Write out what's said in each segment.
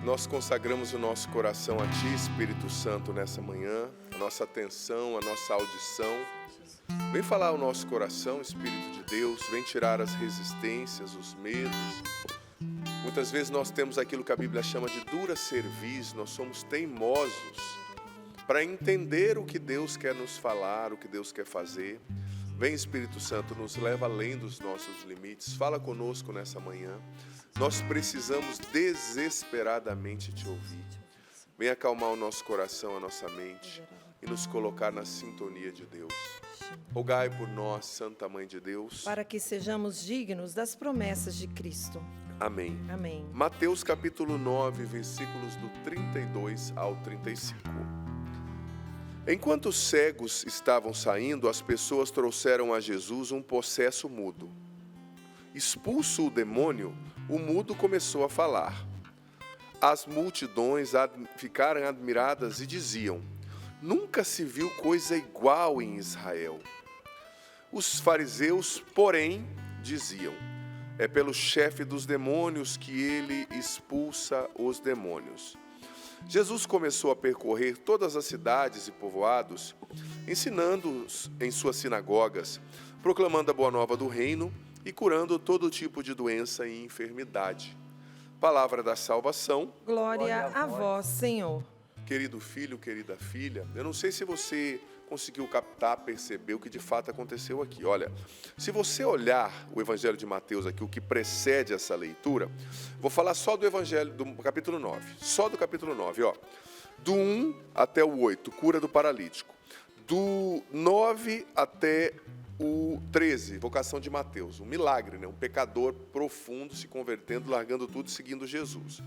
Nós consagramos o nosso coração a Ti, Espírito Santo, nessa manhã, a nossa atenção, a nossa audição. Vem falar ao nosso coração, Espírito de Deus, vem tirar as resistências, os medos. Muitas vezes nós temos aquilo que a Bíblia chama de dura cerviz, nós somos teimosos para entender o que Deus quer nos falar, o que Deus quer fazer. Vem, Espírito Santo, nos leva além dos nossos limites, fala conosco nessa manhã. Nós precisamos desesperadamente Te ouvir. Vem acalmar o nosso coração, a nossa mente e nos colocar na sintonia de Deus. Rogai por nós, Santa Mãe de Deus, para que sejamos dignos das promessas de Cristo. Amém. Amém. Mateus capítulo 9, versículos do 32 ao 35. Enquanto os cegos estavam saindo, as pessoas trouxeram a Jesus um possesso mudo. Expulso o demônio, o mudo começou a falar. As multidões ficaram admiradas e diziam: nunca se viu coisa igual em Israel. Os fariseus, porém, diziam: é pelo chefe dos demônios que ele expulsa os demônios. Jesus começou a percorrer todas as cidades e povoados, ensinando em suas sinagogas, proclamando a boa nova do reino e curando todo tipo de doença e enfermidade. Palavra da salvação. Glória a vós, Senhor. Querido filho, querida filha, eu não sei se você conseguiu captar, perceber o que de fato aconteceu aqui. Olha, se você olhar o Evangelho de Mateus aqui, o que precede essa leitura, vou falar só do Evangelho, do capítulo 9, só do capítulo 9, ó. Do 1 até o 8, cura do paralítico. Do 9 até o 13, vocação de Mateus, um milagre, né? Um pecador profundo se convertendo, largando tudo e seguindo Jesus.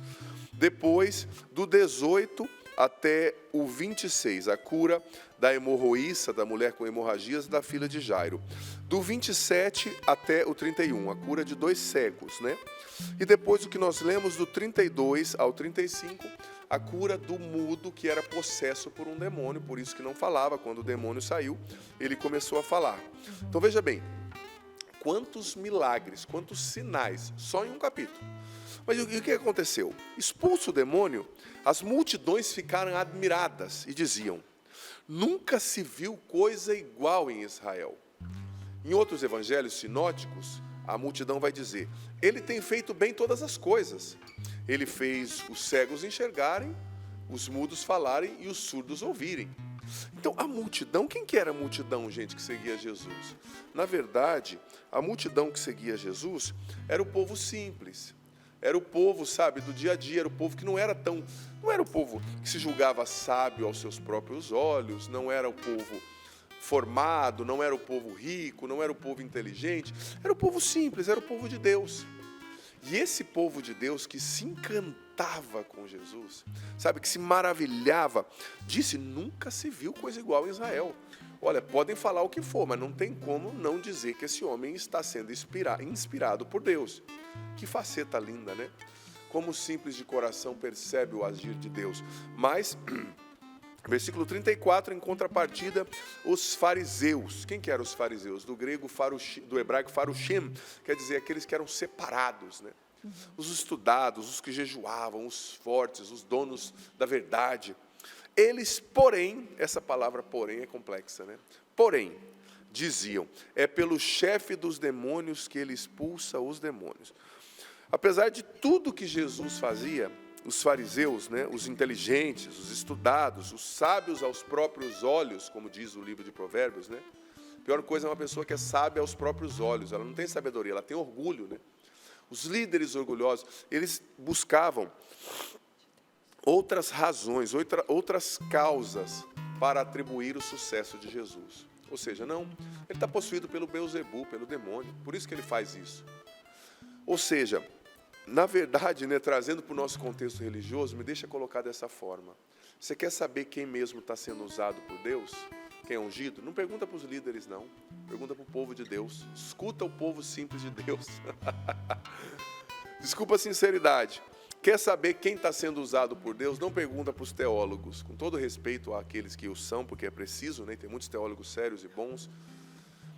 Depois, do 18 até o 26, a cura da hemorroíça, da mulher com hemorragias, da filha de Jairo. Do 27 até o 31, a cura de 2 cegos, né? E depois o que nós lemos do 32 ao 35, a cura do mudo que era possesso por um demônio, por isso que não falava. Quando o demônio saiu, ele começou a falar. Então veja bem, quantos milagres, quantos sinais, só em um capítulo. Mas o que aconteceu? Expulso o demônio, as multidões ficaram admiradas e diziam: nunca se viu coisa igual em Israel. Em outros evangelhos sinóticos, a multidão vai dizer: ele tem feito bem todas as coisas. Ele fez os cegos enxergarem, os mudos falarem e os surdos ouvirem. Então, a multidão, quem que era a multidão, gente, que seguia Jesus? Na verdade, a multidão que seguia Jesus era o povo simples. Era o povo, sabe, do dia a dia, era o povo que não era o povo que se julgava sábio aos seus próprios olhos, não era o povo formado, não era o povo rico, não era o povo inteligente, era o povo simples, era o povo de Deus. E esse povo de Deus que se encantava com Jesus, sabe, que se maravilhava, disse: nunca se viu coisa igual em Israel. Olha, podem falar o que for, mas não tem como não dizer que esse homem está sendo inspirado por Deus. Que faceta linda, né? Como o simples de coração percebe o agir de Deus. Mas, versículo 34, em contrapartida, os fariseus. Quem que eram os fariseus? Do hebraico farushim, quer dizer aqueles que eram separados, né? Os estudados, os que jejuavam, os fortes, os donos da verdade. Eles, porém, essa palavra porém é complexa, né? Porém, diziam: é pelo chefe dos demônios que ele expulsa os demônios. Apesar de tudo que Jesus fazia, os fariseus, né, os inteligentes, os estudados, os sábios aos próprios olhos, como diz o livro de Provérbios, né? A pior coisa é uma pessoa que é sábia aos próprios olhos, ela não tem sabedoria, ela tem orgulho, né? Os líderes orgulhosos, eles buscavam outras razões, outras causas para atribuir o sucesso de Jesus. Ou seja, não, ele está possuído pelo Beelzebu, pelo demônio, por isso que ele faz isso. Ou seja, na verdade, né, trazendo para o nosso contexto religioso, me deixa colocar dessa forma. Você quer saber quem mesmo está sendo usado por Deus? Quem é ungido? Não pergunta para os líderes, não. Pergunta para o povo de Deus. Escuta o povo simples de Deus. Desculpa a sinceridade. Quer saber quem está sendo usado por Deus? Não pergunta para os teólogos. Com todo respeito àqueles que o são, porque é preciso, né? Tem muitos teólogos sérios e bons.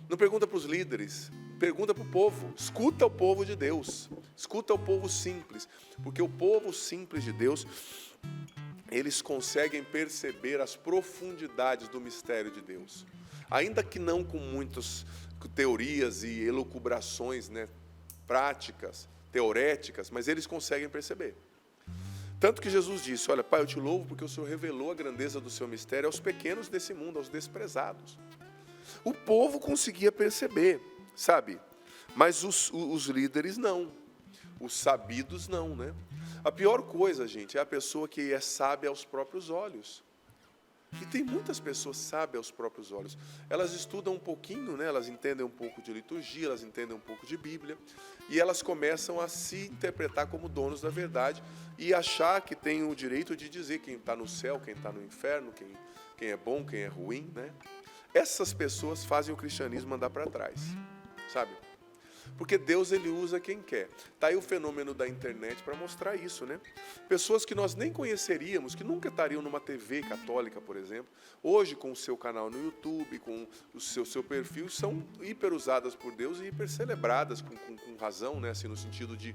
Não pergunta para os líderes. Pergunta para o povo, escuta o povo de Deus, escuta o povo simples, porque o povo simples de Deus, eles conseguem perceber as profundidades do mistério de Deus, ainda que não com muitas teorias e elucubrações, né, práticas, teoréticas, mas eles conseguem perceber. Tanto que Jesus disse, olha, Pai, eu te louvo porque o Senhor revelou a grandeza do seu mistério aos pequenos desse mundo, aos desprezados. O povo conseguia perceber, sabe? Mas os líderes não, os sabidos não, né? A pior coisa, gente, é a pessoa que é sábia aos próprios olhos. E tem muitas pessoas sábias aos próprios olhos. Elas estudam um pouquinho, né? Elas entendem um pouco de liturgia, elas entendem um pouco de Bíblia, e elas começam a se interpretar como donos da verdade e achar que tem o direito de dizer quem está no céu, quem está no inferno, quem é bom, quem é ruim, né? Essas pessoas fazem o cristianismo andar para trás, sabe? Porque Deus, ele usa quem quer. Está aí o fenômeno da internet para mostrar isso, né? Pessoas que nós nem conheceríamos, que nunca estariam numa TV católica, por exemplo, hoje com o seu canal no YouTube, com o seu perfil, são hiper usadas por Deus e hiper celebradas com razão, né? Assim, no sentido de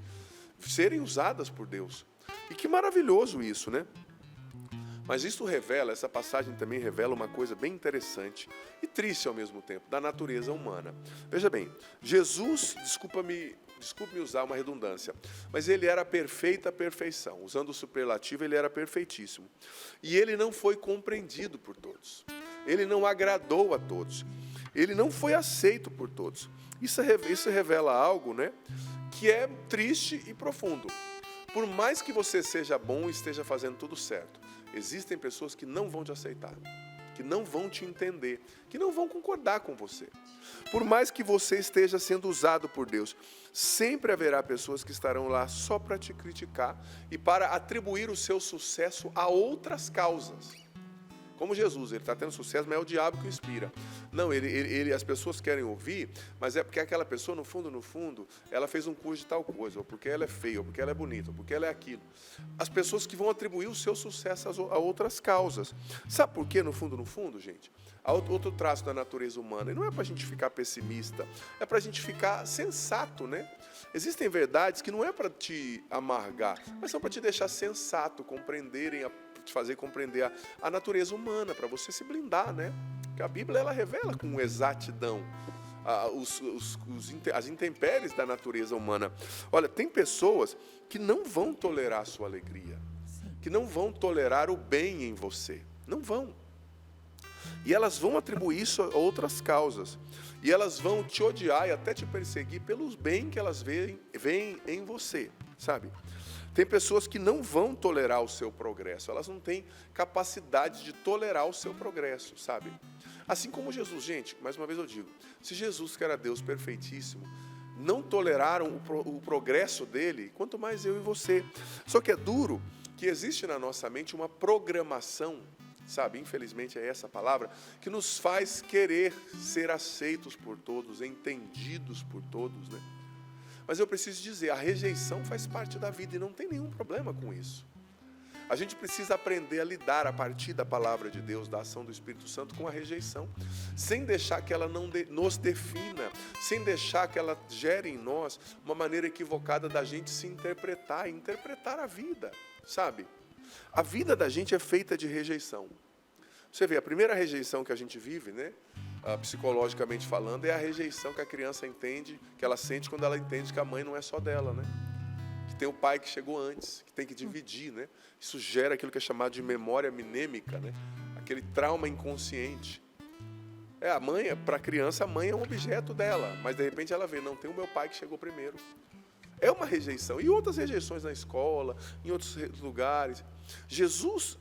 serem usadas por Deus. E que maravilhoso isso, né? Mas isso revela, essa passagem também revela uma coisa bem interessante e triste ao mesmo tempo, da natureza humana. Veja bem, Jesus, desculpe-me usar uma redundância, mas ele era a perfeita perfeição. Usando o superlativo, ele era perfeitíssimo. E ele não foi compreendido por todos. Ele não agradou a todos. Ele não foi aceito por todos. Isso revela algo, né, que é triste e profundo. Por mais que você seja bom e esteja fazendo tudo certo, existem pessoas que não vão te aceitar, que não vão te entender, que não vão concordar com você. Por mais que você esteja sendo usado por Deus, sempre haverá pessoas que estarão lá só para te criticar e para atribuir o seu sucesso a outras causas. Como Jesus, ele está tendo sucesso, mas é o diabo que o inspira. Não, as pessoas querem ouvir, mas é porque aquela pessoa, no fundo, ela fez um curso de tal coisa, ou porque ela é feia, ou porque ela é bonita, ou porque ela é aquilo. As pessoas que vão atribuir o seu sucesso a outras causas. Sabe por quê, no fundo, gente? Há outro traço da natureza humana, e não é para a gente ficar pessimista, é para a gente ficar sensato, né? Existem verdades que não é para te amargar, mas são para te deixar sensato, te fazer compreender a natureza humana, para você se blindar, né? Porque a Bíblia, ela revela com exatidão as intempéries da natureza humana. Olha, tem pessoas que não vão tolerar a sua alegria, que não vão tolerar o bem em você, não vão. E elas vão atribuir isso a outras causas. E elas vão te odiar e até te perseguir pelos bem que elas veem em você, sabe? Tem pessoas que não vão tolerar o seu progresso, elas não têm capacidade de tolerar o seu progresso, sabe? Assim como Jesus, gente, mais uma vez eu digo, se Jesus, que era Deus perfeitíssimo, não toleraram o progresso dele, quanto mais eu e você. Só que é duro que existe na nossa mente uma programação, sabe, infelizmente é essa a palavra, que nos faz querer ser aceitos por todos, entendidos por todos, né? Mas eu preciso dizer, a rejeição faz parte da vida e não tem nenhum problema com isso. A gente precisa aprender a lidar a partir da palavra de Deus, da ação do Espírito Santo com a rejeição, sem deixar que ela nos defina, sem deixar que ela gere em nós uma maneira equivocada da gente se interpretar a vida, sabe? A vida da gente é feita de rejeição. Você vê, a primeira rejeição que a gente vive, né, psicologicamente falando, é a rejeição que a criança entende, que ela sente quando ela entende que a mãe não é só dela, né? Que tem o pai que chegou antes, que tem que dividir, né? Isso gera aquilo que é chamado de memória mnêmica, né? Aquele trauma inconsciente. A mãe, para a criança, a mãe é um objeto dela, mas de repente ela vê, não, tem o meu pai que chegou primeiro. É uma rejeição. E outras rejeições na escola, em outros lugares. Jesus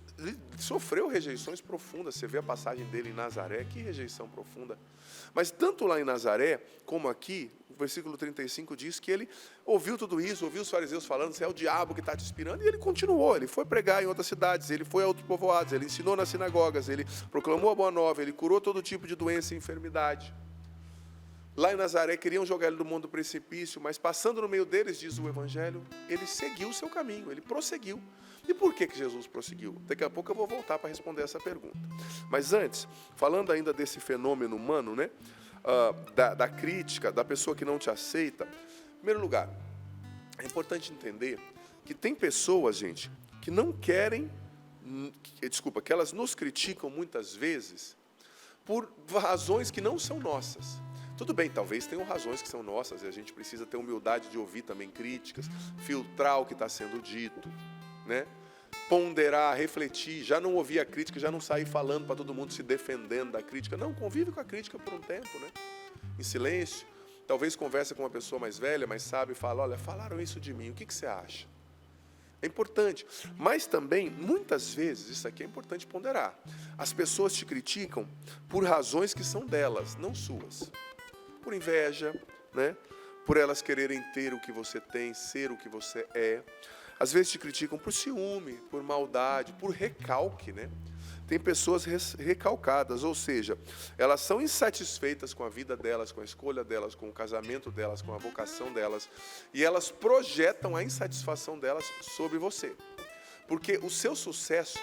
sofreu rejeições profundas. Você vê a passagem dele em Nazaré, que rejeição profunda. Mas tanto lá em Nazaré, como aqui, o versículo 35 diz que ele ouviu tudo isso, ouviu os fariseus falando, se é o diabo que está te inspirando, e ele continuou, ele foi pregar em outras cidades, ele foi a outros povoados, ele ensinou nas sinagogas, ele proclamou a boa nova, ele curou todo tipo de doença e enfermidade. Lá em Nazaré, queriam jogar ele do mundo do precipício, mas passando no meio deles, diz o Evangelho, ele seguiu o seu caminho, ele prosseguiu. E por que Jesus prosseguiu? Daqui a pouco eu vou voltar para responder essa pergunta. Mas antes, falando ainda desse fenômeno humano, né? da crítica, da pessoa que não te aceita, em primeiro lugar, é importante entender que tem pessoas, gente, que não querem, que elas nos criticam muitas vezes por razões que não são nossas. Tudo bem, talvez tenham razões que são nossas e a gente precisa ter humildade de ouvir também críticas, filtrar o que está sendo dito, né? Ponderar, refletir, já não ouvir a crítica, já não sair falando para todo mundo se defendendo da crítica. Não, convive com a crítica por um tempo, né? Em silêncio. Talvez converse com uma pessoa mais velha, mais sábia e fala, olha, falaram isso de mim, o que você acha? É importante. Mas também, muitas vezes, isso aqui é importante ponderar. As pessoas te criticam por razões que são delas, não suas. Por inveja, né? Por elas quererem ter o que você tem, ser o que você é. Às vezes te criticam por ciúme, por maldade, por recalque, né? Tem pessoas recalcadas, ou seja, elas são insatisfeitas com a vida delas, com a escolha delas, com o casamento delas, com a vocação delas, e elas projetam a insatisfação delas sobre você. Porque o seu sucesso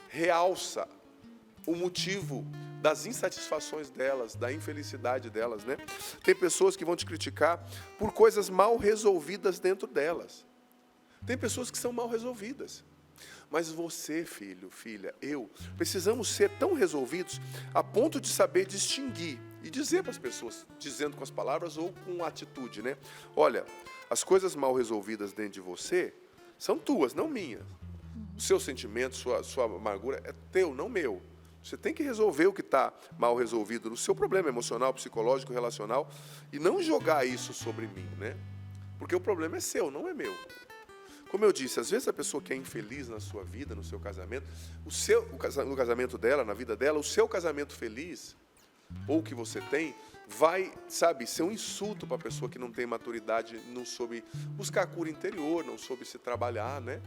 realça o motivo das insatisfações delas, da infelicidade delas, né? Tem pessoas que vão te criticar por coisas mal resolvidas dentro delas. Tem pessoas que são mal resolvidas. Mas você, filho, filha, eu, precisamos ser tão resolvidos a ponto de saber distinguir e dizer para as pessoas, dizendo com as palavras ou com atitude, né? Olha, as coisas mal resolvidas dentro de você são tuas, não minhas. O seu sentimento, sua amargura é teu, não meu. Você tem que resolver o que está mal resolvido no seu problema emocional, psicológico, relacional e não jogar isso sobre mim, né? Porque o problema é seu, não é meu. Como eu disse, às vezes a pessoa que é infeliz na sua vida, no seu casamento, no casamento dela, na vida dela, o seu casamento feliz, ou que você tem, vai, sabe, ser um insulto para a pessoa que não tem maturidade, não soube buscar a cura interior, não soube se trabalhar, né?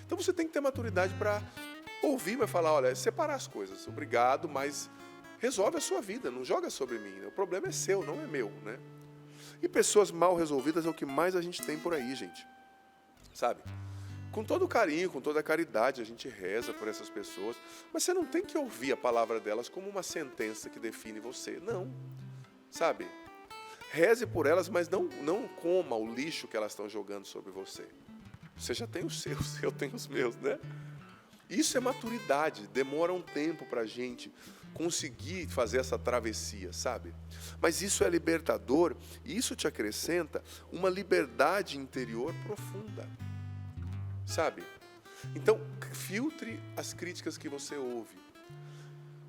Então você tem que ter maturidade para ouvir, mas falar, olha, separar as coisas. Obrigado, mas resolve a sua vida, não joga sobre mim. Né? O problema é seu, não é meu, né? E pessoas mal resolvidas é o que mais a gente tem por aí, gente. Sabe? Com todo carinho, com toda a caridade, a gente reza por essas pessoas, mas você não tem que ouvir a palavra delas como uma sentença que define você. Não. Sabe? Reze por elas, mas não coma o lixo que elas estão jogando sobre você. Você já tem os seus, eu tenho os meus, né? Isso é maturidade, demora um tempo para a gente conseguir fazer essa travessia, sabe? Mas isso é libertador e isso te acrescenta uma liberdade interior profunda, sabe? Então, filtre as críticas que você ouve.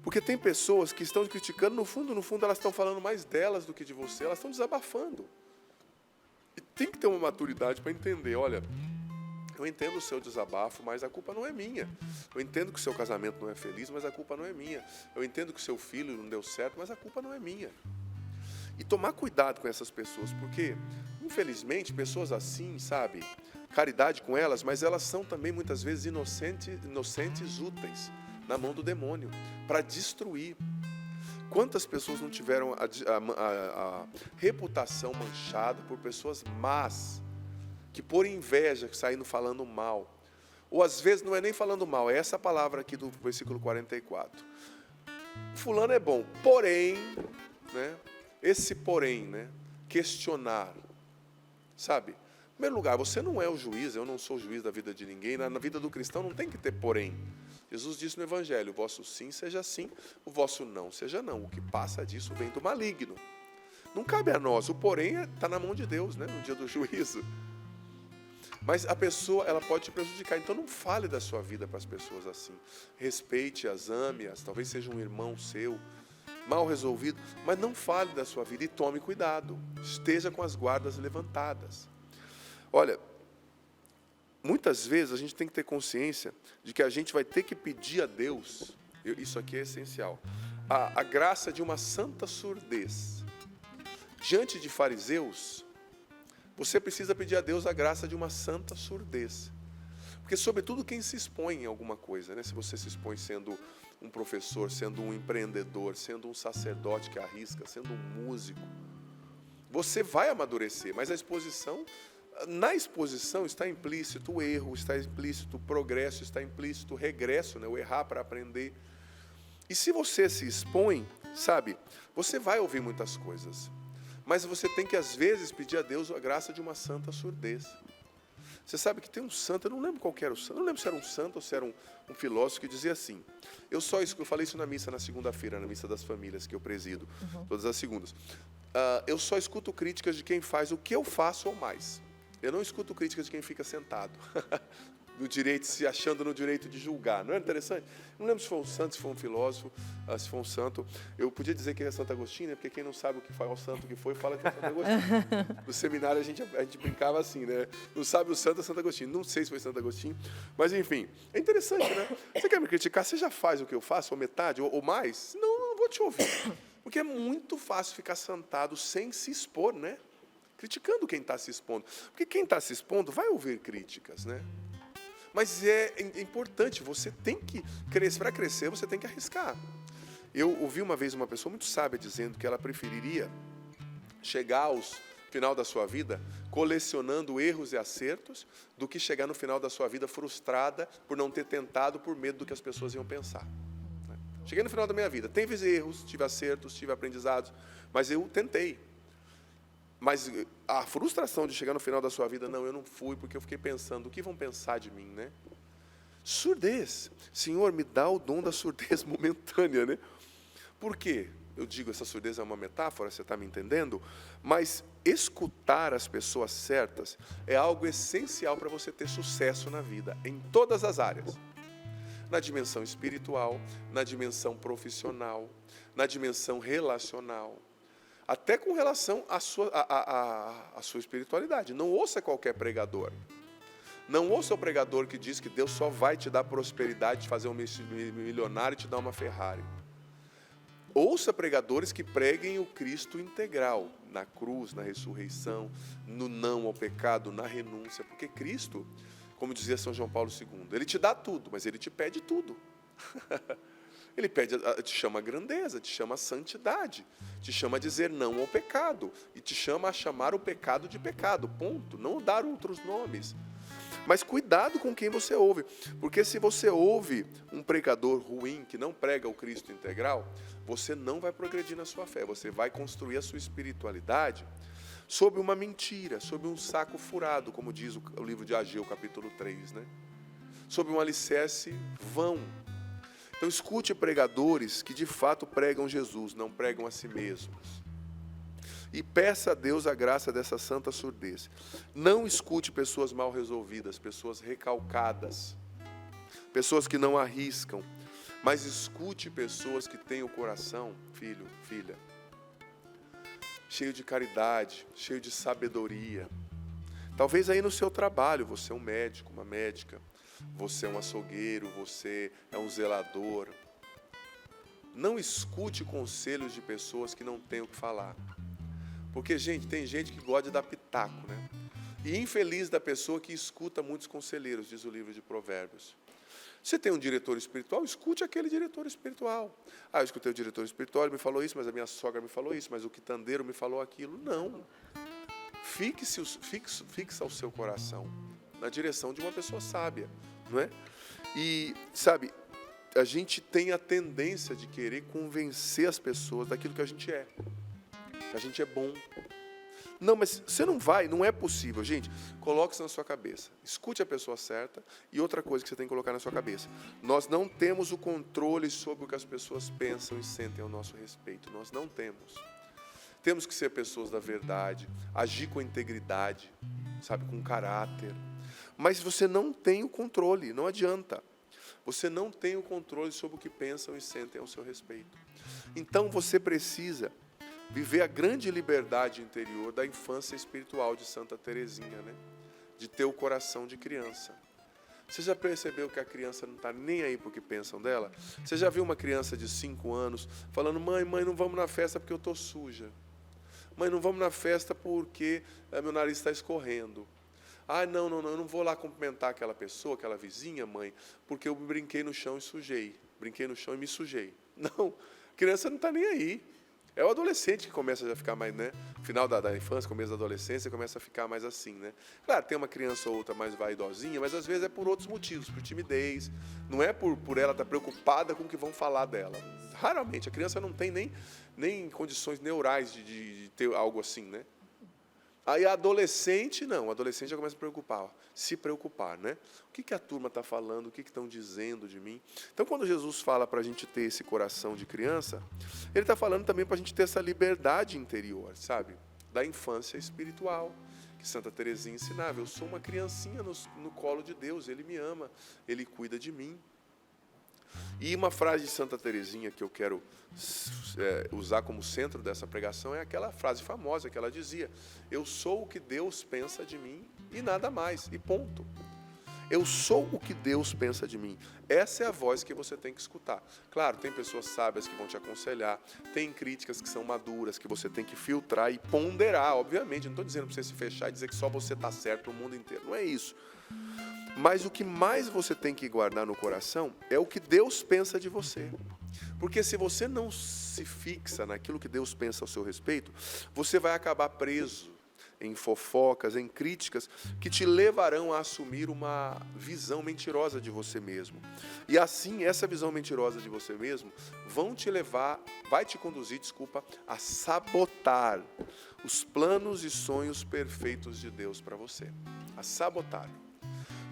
Porque tem pessoas que estão criticando, no fundo, elas estão falando mais delas do que de você, elas estão desabafando. E tem que ter uma maturidade para entender, olha, eu entendo o seu desabafo, mas a culpa não é minha. Eu entendo que o seu casamento não é feliz, mas a culpa não é minha. Eu entendo que o seu filho não deu certo, mas a culpa não é minha. E tomar cuidado com essas pessoas, porque, infelizmente, pessoas assim, sabe, caridade com elas, mas elas são também, muitas vezes, inocentes úteis na mão do demônio, para destruir. Quantas pessoas não tiveram a reputação manchada por pessoas más, que por inveja, saindo falando mal. Ou às vezes não é nem falando mal, é essa palavra aqui do versículo 44. Fulano é bom, porém, né? Esse porém, né? Questionar. Sabe? Em primeiro lugar, você não é o juiz, eu não sou o juiz da vida de ninguém. Na vida do cristão não tem que ter porém. Jesus disse no Evangelho, o vosso sim seja sim, o vosso não seja não. O que passa disso vem do maligno. Não cabe a nós, o porém está na mão de Deus, né? No dia do juízo. Mas a pessoa, ela pode te prejudicar. Então não fale da sua vida para as pessoas assim. Respeite-as, ame-as, talvez seja um irmão seu, mal resolvido, mas não fale da sua vida e tome cuidado. Esteja com as guardas levantadas. Olha, muitas vezes a gente tem que ter consciência de que a gente vai ter que pedir a Deus, isso aqui é essencial, a graça de uma santa surdez. Diante de fariseus, você precisa pedir a Deus a graça de uma santa surdez. Porque, sobretudo, quem se expõe em alguma coisa, né? Se você se expõe sendo um professor, sendo um empreendedor, sendo um sacerdote que arrisca, sendo um músico, você vai amadurecer, mas na exposição está implícito o erro, está implícito o progresso, está implícito o regresso, né? O errar para aprender. E se você se expõe, Sabe, você vai ouvir muitas coisas, mas você tem que, às vezes, pedir a Deus a graça de uma santa surdez. Você sabe que tem um santo, eu não lembro qual que era o santo, eu não lembro se era um santo ou se era um filósofo que dizia assim, eu falei isso na missa na segunda-feira, na missa das famílias, que eu presido, todas as segundas. Eu só escuto críticas de quem faz o que eu faço ou mais. Eu não escuto críticas de quem fica sentado, no direito, se achando no direito de julgar. Não é interessante? Não lembro se foi um santo, se foi um filósofo, se foi um santo. Eu podia dizer que é Santo Agostinho, né? Porque quem não sabe o que foi o santo que foi, fala que é Santo Agostinho. No seminário a gente brincava assim, né? Não sabe o santo é Santo Agostinho. Não sei se foi Santo Agostinho, mas enfim. É interessante, né? Você quer me criticar? Você já faz o que eu faço, ou metade, ou mais? Não vou te ouvir. Porque é muito fácil ficar sentado sem se expor, né? Criticando quem está se expondo. Porque quem está se expondo vai ouvir críticas, né? Mas é importante, você tem que crescer. Para crescer, você tem que arriscar. Eu ouvi uma vez uma pessoa muito sábia dizendo que ela preferiria chegar ao final da sua vida colecionando erros e acertos do que chegar no final da sua vida frustrada por não ter tentado por medo do que as pessoas iam pensar. Cheguei no final da minha vida, tive erros, tive acertos, tive aprendizados, mas eu tentei. Mas a frustração de chegar no final da sua vida, não, eu não fui, porque eu fiquei pensando, o que vão pensar de mim, né? Surdez. Senhor, me dá o dom da surdez momentânea, né? Por quê? Eu digo, essa surdez é uma metáfora, você está me entendendo? Mas escutar as pessoas certas é algo essencial para você ter sucesso na vida, em todas as áreas. Na dimensão espiritual, na dimensão profissional, na dimensão relacional. Até com relação à sua espiritualidade. Não ouça qualquer pregador. Não ouça o pregador que diz que Deus só vai te dar prosperidade, te fazer um milionário e te dar uma Ferrari. Ouça pregadores que preguem o Cristo integral, na cruz, na ressurreição, no não ao pecado, na renúncia. Porque Cristo, como dizia São João Paulo II, Ele te dá tudo, mas Ele te pede tudo. Ele te chama a grandeza, te chama a santidade, te chama a dizer não ao pecado, e te chama a chamar o pecado de pecado, ponto. Não dar outros nomes. Mas cuidado com quem você ouve, porque se você ouve um pregador ruim, que não prega o Cristo integral, você não vai progredir na sua fé, você vai construir a sua espiritualidade sob uma mentira, sob um saco furado, como diz o livro de Ageu, capítulo 3, né? Sob um alicerce vão. Então escute pregadores que de fato pregam Jesus, não pregam a si mesmos. E peça a Deus a graça dessa santa surdez. Não escute pessoas mal resolvidas, pessoas recalcadas, pessoas que não arriscam, mas escute pessoas que têm o coração, filho, filha, cheio de caridade, cheio de sabedoria. Talvez aí no seu trabalho, você é um médico, uma médica, você é um açougueiro, você é um zelador. Não escute conselhos de pessoas que não têm o que falar. Porque, gente, tem gente que gosta de dar pitaco, né? E infeliz da pessoa que escuta muitos conselheiros, diz o livro de Provérbios. Você tem um diretor espiritual, escute aquele diretor espiritual. Eu escutei o diretor espiritual, ele me falou isso, mas a minha sogra me falou isso, mas o quitandeiro me falou aquilo. Não. Fixa o seu coração na direção de uma pessoa sábia, não é? E, sabe, a gente tem a tendência de querer convencer as pessoas daquilo que a gente é. Que a gente é bom. Não, mas você não vai, não é possível. Gente, coloque isso na sua cabeça. Escute a pessoa certa. E outra coisa que você tem que colocar na sua cabeça. Nós não temos o controle sobre o que as pessoas pensam e sentem ao nosso respeito. Nós não temos. Temos que ser pessoas da verdade, agir com integridade, sabe, com caráter. Mas você não tem o controle, não adianta. Você não tem o controle sobre o que pensam e sentem ao seu respeito. Então você precisa viver a grande liberdade interior da infância espiritual de Santa Teresinha, né? De ter o coração de criança. Você já percebeu que a criança não está nem aí para o que pensam dela? Você já viu uma criança de 5 anos falando, mãe, não vamos na festa porque eu estou suja. Mãe, não vamos na festa porque meu nariz está escorrendo. Não, eu não vou lá cumprimentar aquela pessoa, aquela vizinha, mãe, porque eu brinquei no chão e sujei. Brinquei no chão e me sujei. Não, a criança não está nem aí. É o adolescente que começa já a ficar mais, né? Final da infância, começo da adolescência, começa a ficar mais assim, né? Claro, tem uma criança ou outra mais vaidosinha, mas às vezes é por outros motivos, por timidez. Não é por ela estar preocupada com o que vão falar dela. Raramente, a criança não tem nem condições neurais de ter algo assim, né? Aí a adolescente, não, o adolescente já começa a se preocupar, né? O que a turma está falando, o que estão dizendo de mim? Então, quando Jesus fala para a gente ter esse coração de criança, ele está falando também para a gente ter essa liberdade interior, sabe? Da infância espiritual, que Santa Teresinha ensinava. Eu sou uma criancinha no colo de Deus, Ele me ama, Ele cuida de mim. E uma frase de Santa Teresinha que eu quero usar como centro dessa pregação é aquela frase famosa que ela dizia: eu sou o que Deus pensa de mim e nada mais, e ponto. Eu sou o que Deus pensa de mim. Essa é a voz que você tem que escutar. Claro, tem pessoas sábias que vão te aconselhar, tem críticas que são maduras, que você tem que filtrar e ponderar, obviamente. Não estou dizendo para você se fechar e dizer que só você está certo no mundo inteiro, não é isso. Mas o que mais você tem que guardar no coração é o que Deus pensa de você. Porque se você não se fixa naquilo que Deus pensa ao seu respeito, você vai acabar preso em fofocas, em críticas, que te levarão a assumir uma visão mentirosa de você mesmo. E assim, essa visão mentirosa de você mesmo vai te conduzir, a sabotar os planos e sonhos perfeitos de Deus para você. A sabotar.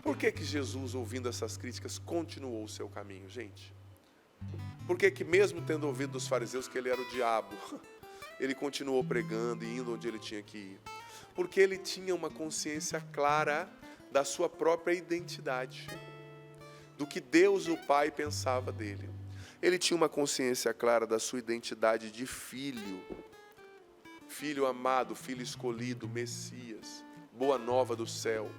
Por que Jesus, ouvindo essas críticas, continuou o seu caminho, gente? Por que mesmo tendo ouvido dos fariseus que ele era o diabo, ele continuou pregando e indo onde ele tinha que ir? Porque ele tinha uma consciência clara da sua própria identidade, do que Deus, o Pai, pensava dele. Ele tinha uma consciência clara da sua identidade de filho, filho amado, filho escolhido, Messias, boa nova do céu.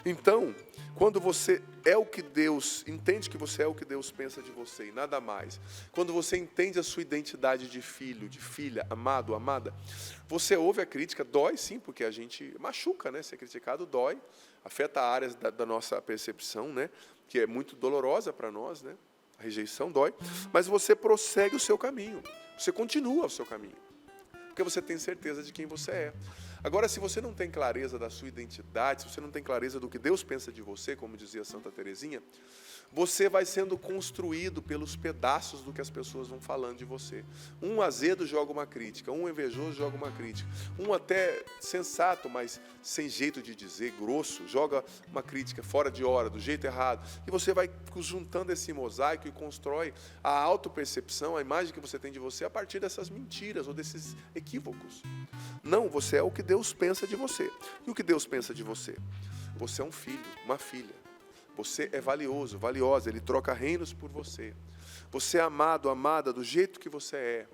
Então, quando você é o que Deus, entende que você é o que Deus pensa de você e nada mais, quando você entende a sua identidade de filho, de filha, amado, amada, você ouve a crítica, dói sim, porque a gente machuca, né? Ser criticado dói, afeta áreas da nossa percepção, né? Que é muito dolorosa para nós, né? A rejeição dói, mas você prossegue o seu caminho, você continua o seu caminho, porque você tem certeza de quem você é. Agora, se você não tem clareza da sua identidade, se você não tem clareza do que Deus pensa de você, como dizia Santa Teresinha, você vai sendo construído pelos pedaços do que as pessoas vão falando de você. Um azedo joga uma crítica, um invejoso joga uma crítica, um até sensato, mas sem jeito de dizer, grosso, joga uma crítica fora de hora, do jeito errado. E você vai juntando esse mosaico e constrói a autopercepção, a imagem que você tem de você a partir dessas mentiras ou desses equívocos. Não, você é o que Deus pensa de você. E o que Deus pensa de você? Você é um filho, uma filha. Você é valioso, valiosa, Ele troca reinos por você. Você é amado, amada, do jeito que você é.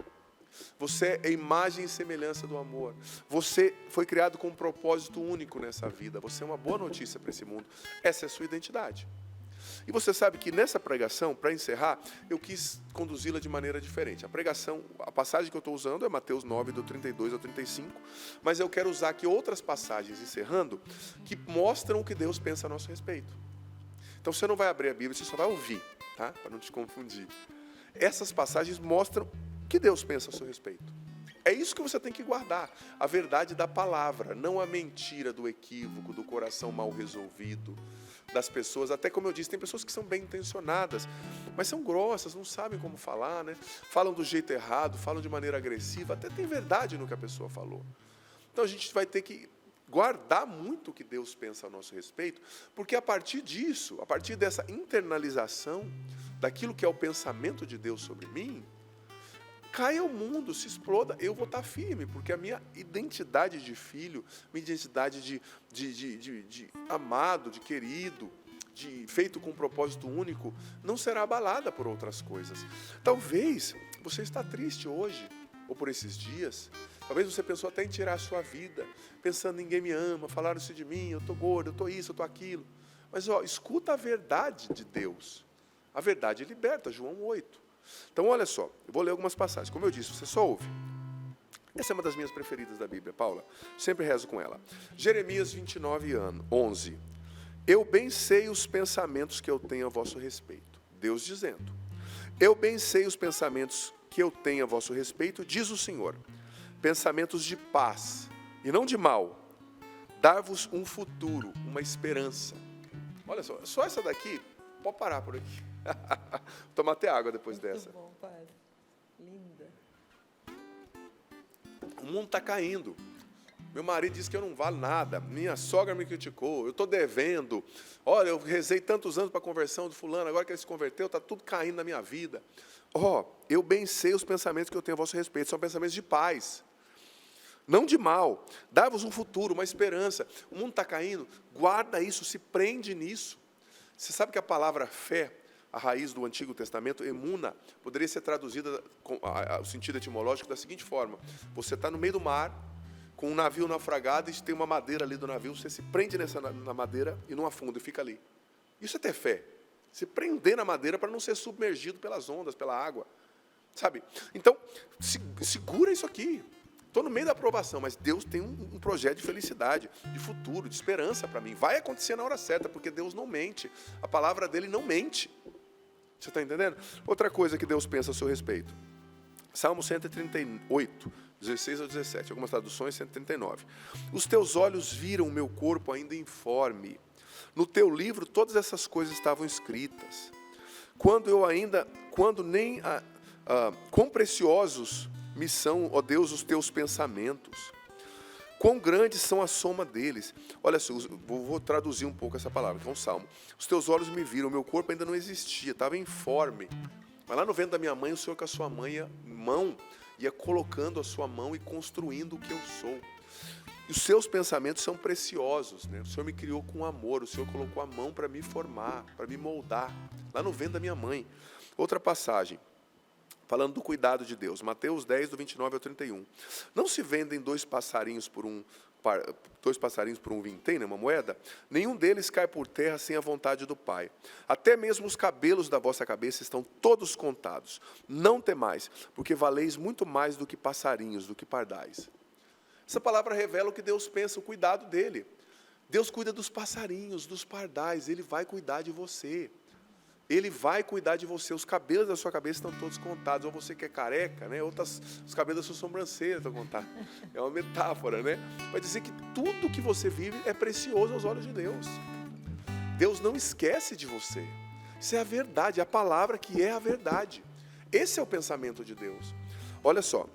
Você é imagem e semelhança do amor. Você foi criado com um propósito único nessa vida. Você é uma boa notícia para esse mundo. Essa é a sua identidade. E você sabe que nessa pregação, para encerrar, eu quis conduzi-la de maneira diferente. A pregação, a passagem que eu estou usando é Mateus 9, do 32 ao 35, mas eu quero usar aqui outras passagens, encerrando, que mostram o que Deus pensa a nosso respeito. Então você não vai abrir a Bíblia, você só vai ouvir, tá? Para não te confundir. Essas passagens mostram o que Deus pensa a seu respeito. É isso que você tem que guardar, a verdade da palavra, não a mentira do equívoco, do coração mal resolvido, das pessoas. Até como eu disse, tem pessoas que são bem intencionadas, mas são grossas, não sabem como falar, né? Falam do jeito errado, falam de maneira agressiva, até tem verdade no que a pessoa falou. Então a gente vai ter que guardar muito o que Deus pensa a nosso respeito, porque a partir disso, a partir dessa internalização daquilo que é o pensamento de Deus sobre mim, caia o mundo, se exploda, eu vou estar firme, porque a minha identidade de filho, minha identidade de amado, de querido, feito com um propósito único, não será abalada por outras coisas. Talvez você está triste hoje, ou por esses dias, talvez você pensou até em tirar a sua vida, pensando ninguém me ama, falaram isso de mim, eu estou gordo, eu estou isso, eu estou aquilo. Mas escuta a verdade de Deus. A verdade liberta, João 8. Então, olha só, eu vou ler algumas passagens. Como eu disse, você só ouve. Essa é uma das minhas preferidas da Bíblia, Paula. Sempre rezo com ela. Jeremias 29, 11. Eu bem sei os pensamentos que eu tenho a vosso respeito. Deus dizendo. Eu bem sei os pensamentos que eu tenho a vosso respeito, diz o Senhor, pensamentos de paz e não de mal, dar-vos um futuro, uma esperança. Olha só essa daqui, pode parar por aqui. Tomar até água depois dessa. Muito bom, padre. Linda. O mundo está caindo. Meu marido disse que eu não valo nada. Minha sogra me criticou. Eu estou devendo. Olha, eu rezei tantos anos para a conversão do fulano. Agora que ele se converteu, está tudo caindo na minha vida. Eu bem sei os pensamentos que eu tenho a vosso respeito. São pensamentos de paz, não de mal. Dá-vos um futuro, uma esperança. O mundo está caindo. Guarda isso, se prende nisso. Você sabe que a palavra fé, a raiz do Antigo Testamento, emuna, poderia ser traduzida com o sentido etimológico da seguinte forma: você está no meio do mar, com um navio naufragado, e tem uma madeira ali do navio, você se prende na madeira e não afunda, e fica ali. Isso é ter fé. Se prender na madeira para não ser submergido pelas ondas, pela água. Sabe? Então, segura isso aqui. Estou no meio da aprovação, mas Deus tem um projeto de felicidade, de futuro, de esperança para mim. Vai acontecer na hora certa, porque Deus não mente. A palavra dele não mente. Você está entendendo? Outra coisa que Deus pensa a seu respeito. Salmo 138, 16 ao 17. Algumas traduções, 139. Os teus olhos viram o meu corpo ainda informe. No teu livro todas essas coisas estavam escritas. Quão preciosos me são, ó Deus, os teus pensamentos. Quão grandes são a soma deles. Olha só, vou traduzir um pouco essa palavra, que é um salmo. Os teus olhos me viram, o meu corpo ainda não existia, estava informe. Mas lá no ventre da minha mãe, o Senhor com a sua mão ia colocando a sua mão e construindo o que eu sou. E os seus pensamentos são preciosos, né? O Senhor me criou com amor, o Senhor colocou a mão para me formar, para me moldar, lá no ventre da minha mãe. Outra passagem, falando do cuidado de Deus, Mateus 10, do 29 ao 31. Não se vendem dois passarinhos por um vintém, né, uma moeda? Nenhum deles cai por terra sem a vontade do Pai. Até mesmo os cabelos da vossa cabeça estão todos contados. Não temais, porque valeis muito mais do que passarinhos, do que pardais. Essa palavra revela o que Deus pensa, o cuidado dele. Deus cuida dos passarinhos, dos pardais, Ele vai cuidar de você. Ele vai cuidar de você. Os cabelos da sua cabeça estão todos contados. Ou você que é careca, né? Os cabelos da sua sobrancelha estão contados. É uma metáfora, né? Vai dizer que tudo que você vive é precioso aos olhos de Deus. Deus não esquece de você. Isso é a verdade, a palavra que é a verdade. Esse é o pensamento de Deus. Olha só.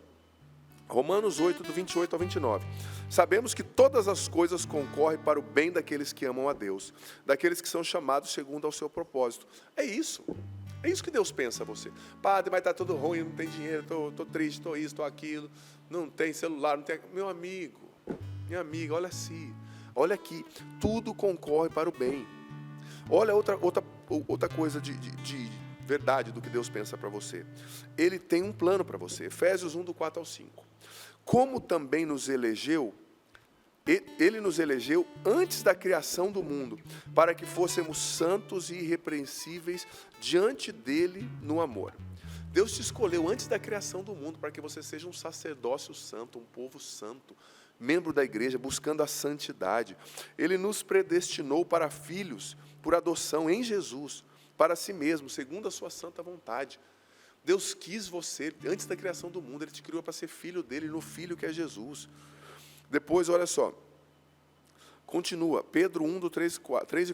Romanos 8, do 28 ao 29. Sabemos que todas as coisas concorrem para o bem daqueles que amam a Deus, daqueles que são chamados segundo ao seu propósito. É isso que Deus pensa a você. Padre, mas está tudo ruim, não tem dinheiro, estou triste, estou isso, estou aquilo, não tem celular, não tem... Meu amigo, minha amiga, olha assim, olha aqui, tudo concorre para o bem. Olha outra coisa de verdade do que Deus pensa para você. Ele tem um plano para você. Efésios 1, do 4 ao 5. Como também nos elegeu, Ele nos elegeu antes da criação do mundo, para que fôssemos santos e irrepreensíveis diante dEle no amor. Deus te escolheu antes da criação do mundo, para que você seja um sacerdócio santo, um povo santo, membro da igreja, buscando a santidade. Ele nos predestinou para filhos, por adoção em Jesus, para si mesmo, segundo a sua santa vontade. Deus quis você, antes da criação do mundo, Ele te criou para ser filho dEle, no Filho que é Jesus. Depois, olha só, continua, Pedro 1, do 3 e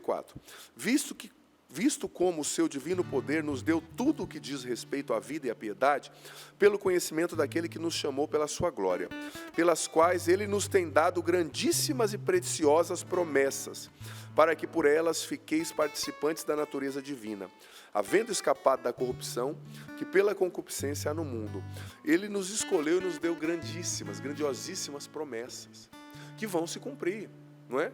4. Visto como o seu divino poder nos deu tudo o que diz respeito à vida e à piedade, pelo conhecimento daquele que nos chamou pela sua glória, pelas quais Ele nos tem dado grandíssimas e preciosas promessas, para que por elas fiqueis participantes da natureza divina, havendo escapado da corrupção que pela concupiscência há no mundo. Ele nos escolheu e nos deu grandiosíssimas promessas, que vão se cumprir, não é?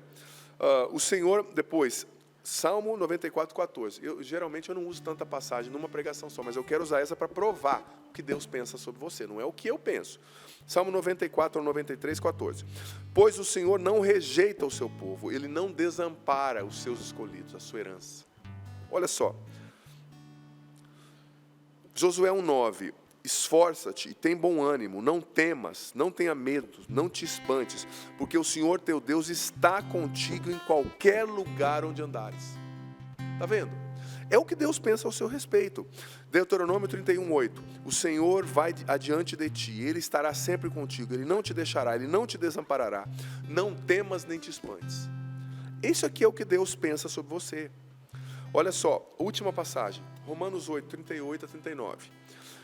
O Senhor, depois, Salmo 94, 14. Geralmente eu não uso tanta passagem numa pregação só, mas eu quero usar essa para provar o que Deus pensa sobre você, não é o que eu penso. Salmo 94 ao 93, 14. Pois o Senhor não rejeita o seu povo, Ele não desampara os seus escolhidos, a sua herança. Olha só. Josué 1:9. Esforça-te e tem bom ânimo, não temas, não tenha medo, não te espantes, porque o Senhor teu Deus está contigo em qualquer lugar onde andares. Está vendo? É o que Deus pensa ao seu respeito. Deuteronômio 31:8. O Senhor vai adiante de ti, Ele estará sempre contigo, Ele não te deixará, Ele não te desamparará. Não temas nem te espantes. Isso aqui é o que Deus pensa sobre você. Olha só, última passagem, Romanos 8, 38 a 39.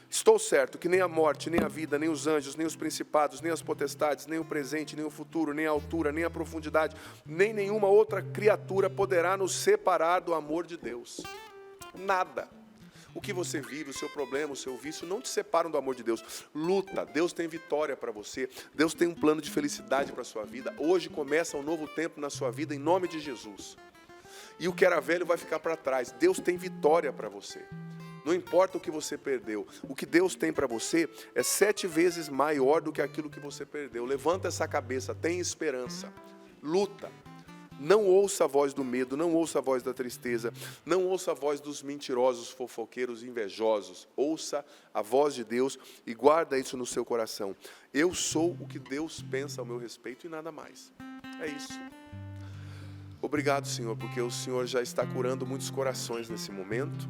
Estou certo que nem a morte, nem a vida, nem os anjos, nem os principados, nem as potestades, nem o presente, nem o futuro, nem a altura, nem a profundidade, nem nenhuma outra criatura poderá nos separar do amor de Deus. Nada. O que você vive, o seu problema, o seu vício, não te separam do amor de Deus. Luta, Deus tem vitória para você. Deus tem um plano de felicidade para a sua vida. Hoje começa um novo tempo na sua vida, em nome de Jesus. E o que era velho vai ficar para trás. Deus tem vitória para você. Não importa o que você perdeu. O que Deus tem para você é 7 vezes maior do que aquilo que você perdeu. Levanta essa cabeça, tem esperança. Luta. Não ouça a voz do medo, não ouça a voz da tristeza, não ouça a voz dos mentirosos, fofoqueiros, invejosos. Ouça a voz de Deus e guarda isso no seu coração. Eu sou o que Deus pensa ao meu respeito e nada mais. É isso. Obrigado, Senhor, porque o Senhor já está curando muitos corações nesse momento.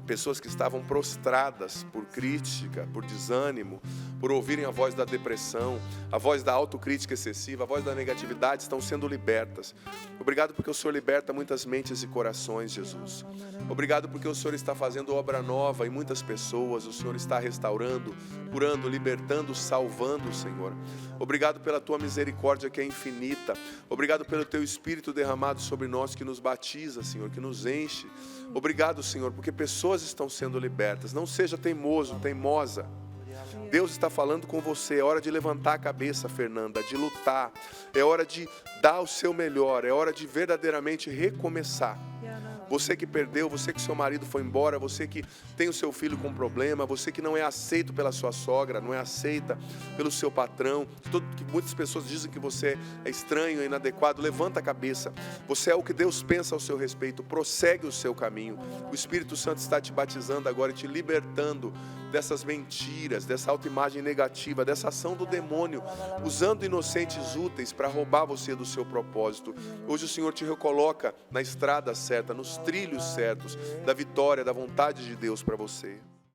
Pessoas que estavam prostradas por crítica, por desânimo, por ouvirem a voz da depressão, a voz da autocrítica excessiva, a voz da negatividade, estão sendo libertas. Obrigado porque o Senhor liberta muitas mentes e corações, Jesus. Obrigado porque o Senhor está fazendo obra nova em muitas pessoas, o Senhor está restaurando, curando, libertando, salvando, Senhor. Obrigado pela Tua misericórdia que é infinita. Obrigado pelo Teu Espírito derramado sobre nós que nos batiza, Senhor, que nos enche. Obrigado, Senhor, porque pessoas estão sendo libertas. Não seja teimoso, teimosa. Deus está falando com você. É hora de levantar a cabeça, Fernanda, de lutar. É hora de dar o seu melhor. É hora de verdadeiramente recomeçar. Você que perdeu, você que seu marido foi embora, você que tem o seu filho com problema, você que não é aceito pela sua sogra, não é aceita pelo seu patrão, que muitas pessoas dizem que você é estranho, é inadequado, levanta a cabeça. Você é o que Deus pensa ao seu respeito, prossegue o seu caminho. O Espírito Santo está te batizando agora e te libertando dessas mentiras, dessa autoimagem negativa, dessa ação do demônio, usando inocentes úteis para roubar você do seu propósito. Hoje o Senhor te recoloca na estrada certa, nos trilhos certos da vitória, da vontade de Deus para você.